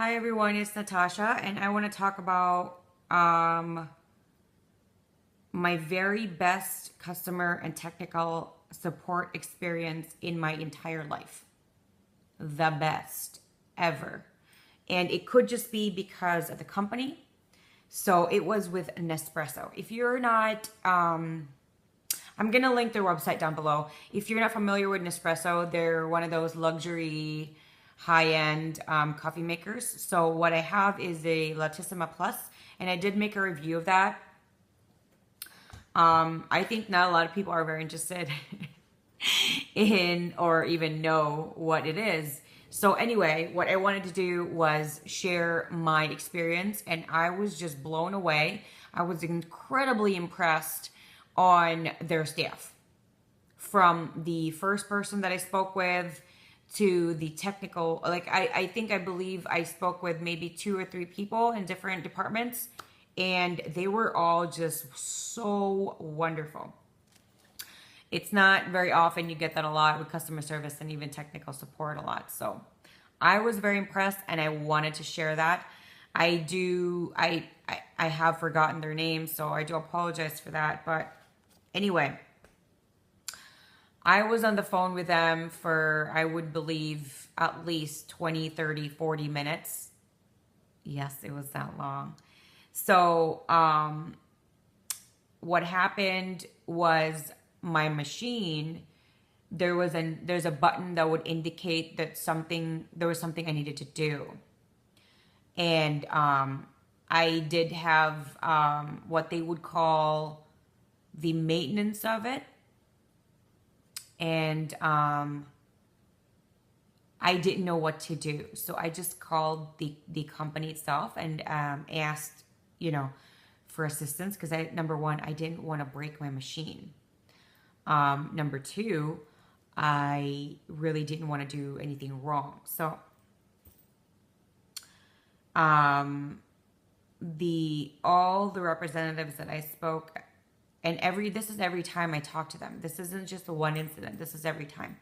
Hi everyone, it's Natasha, and I want to talk about my very best customer and technical support experience in my entire life. The best ever. And it could just be because of the company. So it was with Nespresso. If you're not, I'm going to link their website down below. If you're not familiar with Nespresso, they're one of those luxury high-end coffee makers. So what I have is a Latissima Plus, and I did make a review of that. I think not a lot of people are very interested in or even know what it is. So anyway, what I wanted to do was share my experience, and I was just blown away. I was incredibly impressed on their staff. From the first person that I spoke with to the technical, like I believe I spoke with maybe 2 or 3 people in different departments, and they were all just so wonderful. It's not very often you get that a lot with customer service and even technical support a lot. So I was very impressed, and I wanted to share that. I have forgotten their names, so I do apologize for that. But anyway, I was on the phone with them for, I would believe, at least 20, 30, 40 minutes. Yes, it was that long. So what happened was my machine, there's a button that would indicate that there was something I needed to do. And I did have what they would call the maintenance of it. And I didn't know what to do. So I just called the company itself and asked, for assistance, because number one, I didn't want to break my machine. Number two, I really didn't want to do anything wrong. So all the representatives that I spoke, and this is every time I talk to them. This isn't just the one incident. This is every time.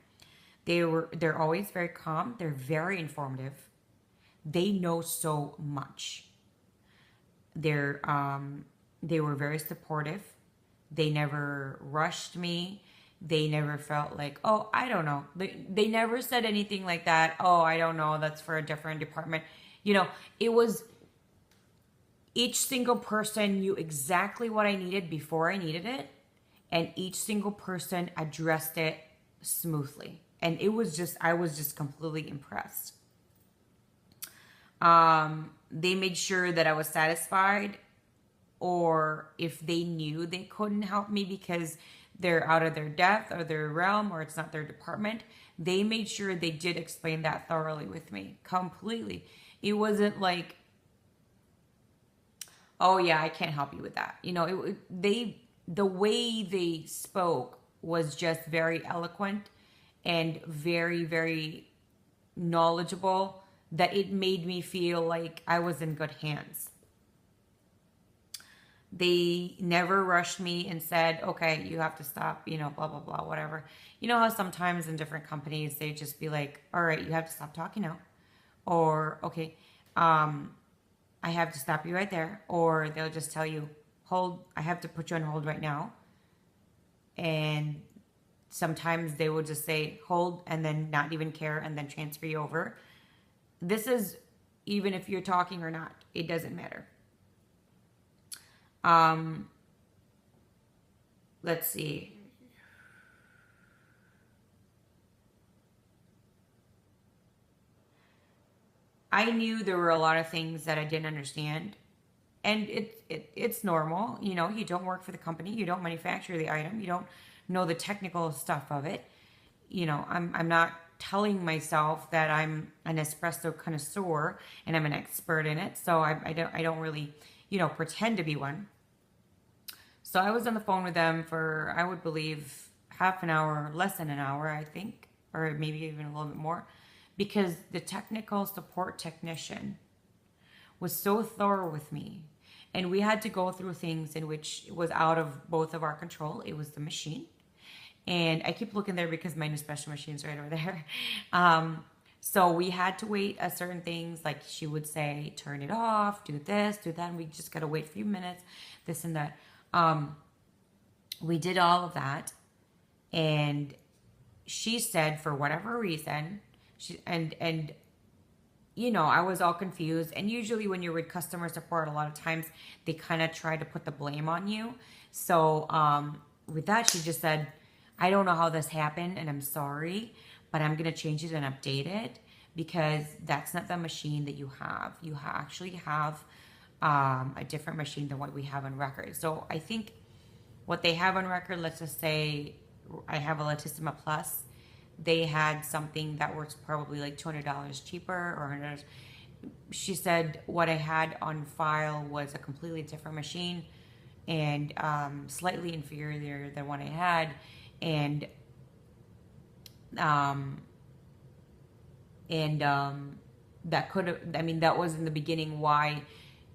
They're always very calm. They're very informative. They know so much. They were very supportive. They never rushed me. They never felt like, oh, I don't know. They never said anything like that. Oh, I don't know. That's for a different department. It was each single person knew exactly what I needed before I needed it. And each single person addressed it smoothly. And I was just completely impressed. They made sure that I was satisfied, or if they knew they couldn't help me because they're out of their depth or their realm or it's not their department, they made sure they did explain that thoroughly with me, completely. It wasn't like, oh yeah, I can't help you with that. The way they spoke was just very eloquent and very, very knowledgeable, that it made me feel like I was in good hands. They never rushed me and said, okay, you have to stop, blah, blah, blah, whatever. You know how sometimes in different companies, they just be like, all right, you have to stop talking now. Or, okay, I have to stop you right there. Or they'll just tell you, hold, I have to put you on hold right now. And sometimes they will just say, hold, and then not even care, and then transfer you over. This is, even if you're talking or not, it doesn't matter. Let's see. I knew there were a lot of things that I didn't understand. And it's normal. You don't work for the company. You don't manufacture the item. You don't know the technical stuff of it. I'm not telling myself that I'm an espresso connoisseur and I'm an expert in it. So I don't really, pretend to be one. So I was on the phone with them for, I would believe, half an hour, less than an hour, I think, or maybe even a little bit more, because the technical support technician was so thorough with me. And we had to go through things in which was out of both of our control. It was the machine. And I keep looking there because my Nespresso machine is right over there. So we had to wait a certain things, like she would say, turn it off, do this, do that, and we just gotta wait a few minutes, this and that. We did all of that, and she said for whatever reason, and you know, I was all confused. And usually when you're with customer support, a lot of times they kind of try to put the blame on you. So with that, she just said, I don't know how this happened and I'm sorry, but I'm going to change it and update it because that's not the machine that you have. You actually have a different machine than what we have on record. So I think what they have on record, let's just say I have a Latissima Plus. They had something that was probably like $200 cheaper or $100. She said what I had on file was a completely different machine and slightly inferior than what I had. And that could have, I mean, that was in the beginning why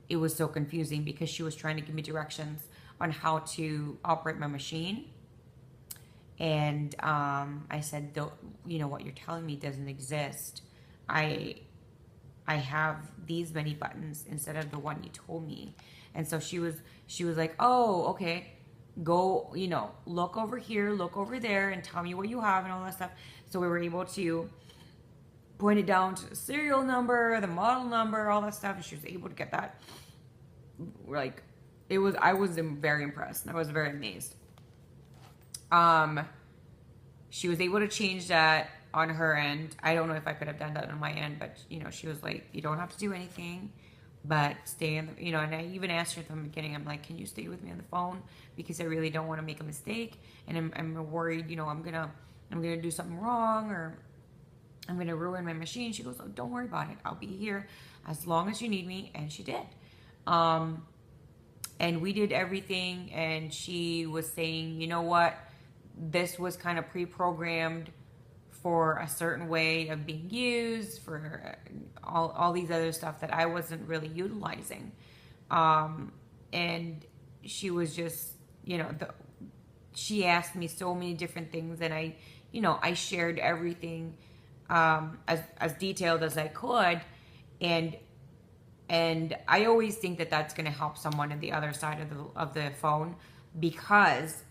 it was so confusing, because she was trying to give me directions on how to operate my machine. And I said, you know, what you're telling me doesn't exist. I have these many buttons instead of the one you told me. And so she was like, oh, okay, go, you know, look over here, look over there, and tell me what you have and all that stuff. So we were able to point it down to the serial number, the model number, all that stuff, and she was able to get that. Like, I was very impressed. I was very amazed. She was able to change that on her end. I don't know if I could have done that on my end, but you know, she was like, you don't have to do anything, but stay in the, you know, and I even asked her from the beginning, I'm like, can you stay with me on the phone? Because I really don't want to make a mistake. And I'm worried, you know, I'm going to do something wrong, or I'm going to ruin my machine. She goes, oh, don't worry about it. I'll be here as long as you need me. And she did. And we did everything. And she was saying, you know what? This was kind of pre-programmed for a certain way of being used, for all these other stuff that I wasn't really utilizing. And she was just, you know, she asked me so many different things, and I shared everything as detailed as I could. And I always think that that's going to help someone on the other side of the phone, because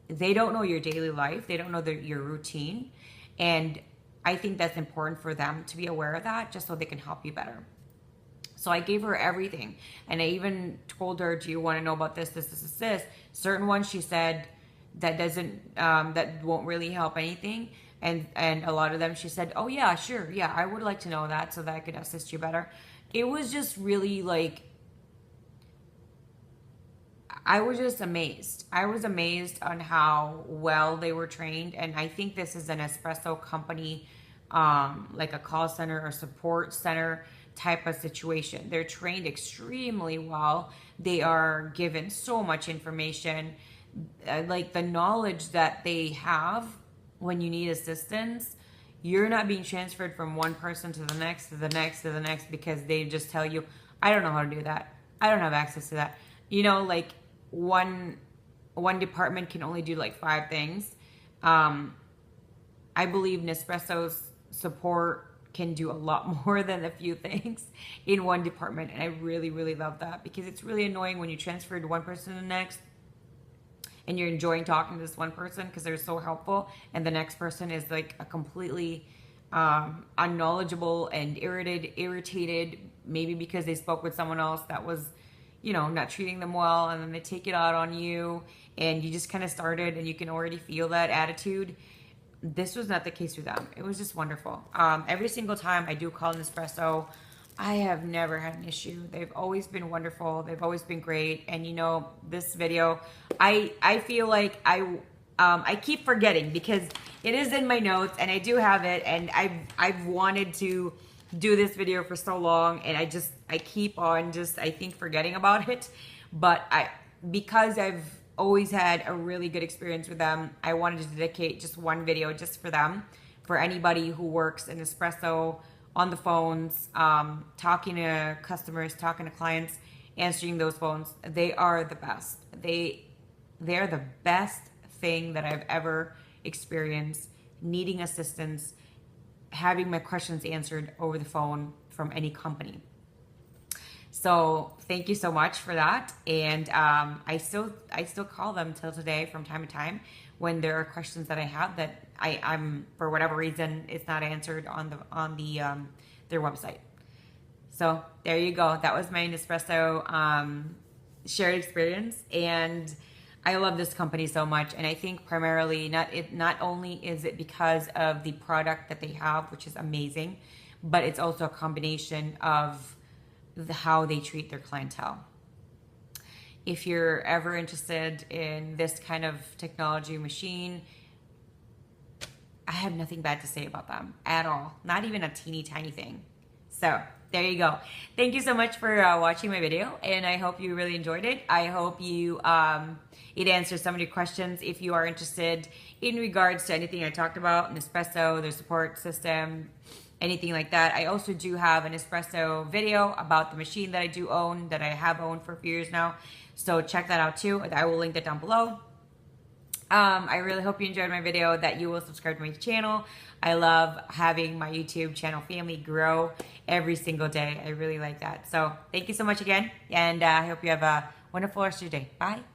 they don't know your daily life. They don't know your routine. And I think that's important for them to be aware of that, just so they can help you better. So I gave her everything. And I even told her, do you want to know about this? Certain ones she said that that won't really help anything. And a lot of them she said, oh yeah, sure. Yeah, I would like to know that so that I could assist you better. It was just really like, I was just amazed. I was amazed on how well they were trained. And I think this is an Nespresso company, like a call center or support center type of situation. They're trained extremely well. They are given so much information. Like the knowledge that they have when you need assistance, you're not being transferred from one person to the next, to the next, to the next, because they just tell you, I don't know how to do that. I don't have access to that. You know, like, one department can only do like 5 things. I believe Nespresso's support can do a lot more than a few things in one department. And I really, really love that, because it's really annoying when you transfer to one person to the next and you're enjoying talking to this one person because they're so helpful, and the next person is like a completely unknowledgeable and irritated, maybe because they spoke with someone else that was, you know, not treating them well, and then they take it out on you, and you just kind of started and you can already feel that attitude. This was not the case with them. It was just wonderful. Every single time I do call Nespresso, I have never had an issue. They've always been wonderful. They've always been great. And you know, this video, I feel like I keep forgetting, because it is in my notes and I do have it, and I've wanted to do this video for so long, and I keep on just, I think, forgetting about it. But because I've always had a really good experience with them, I wanted to dedicate just one video just for them, for anybody who works in Nespresso, on the phones, talking to customers, talking to clients, answering those phones. They are the best. They're the best thing that I've ever experienced. Needing assistance, having my questions answered over the phone from any company. So thank you so much for that. And I still call them till today from time to time when there are questions that I have that I'm for whatever reason it's not answered on their website. So there you go. That was my Nespresso shared experience, and I love this company so much. And I think primarily not only is it because of the product that they have, which is amazing, but it's also a combination of how they treat their clientele. If you're ever interested in this kind of technology machine, I have nothing bad to say about them at all. Not even a teeny tiny thing. So there you go. Thank you so much for watching my video, and I hope you really enjoyed it. I hope you it answers some of your questions if you are interested in regards to anything I talked about, Nespresso, their support system, anything like that. I also do have an Nespresso video about the machine that I do own, that I have owned for a few years now. So check that out too. I will link that down below. I really hope you enjoyed my video, that you will subscribe to my channel. I love having my YouTube channel family grow every single day. I really like that. So thank you so much again, and I hope you have a wonderful rest of your day. Bye.